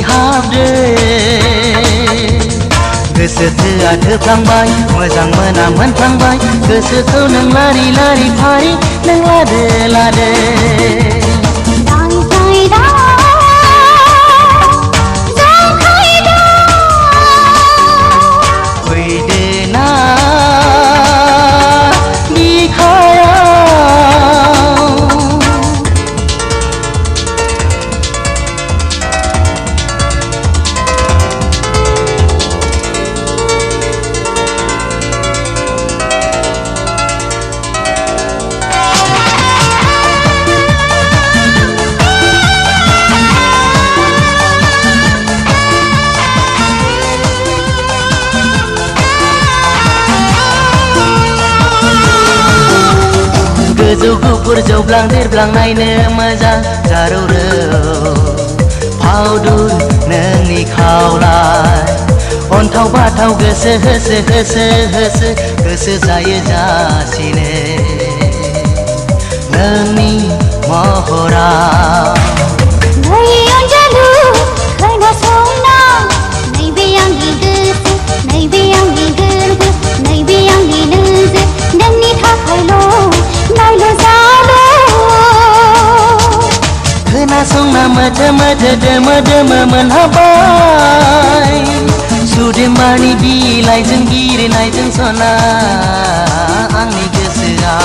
हाबदो गोसो थोआ थोफ्लांबाय मोजां मोना मोनफ्लांबाय गोसोखौ नों लारि लारि फारि नों लादो लादो गोजौ गुफुर जौब्लां देरब्लां नायनो मोजां जारौ रौ फावदुर नोंनि खावलाय अन्थाव बाथाव गोसो होसो होसो होसो गोसो जायो जासिनो नोंनि महरा खोनासंना मोथो मोथो दोमो दोमो मोनहाबाय सुदेम्बारनि बिलाइजों बिरनायजों सना आंनि गोसोआ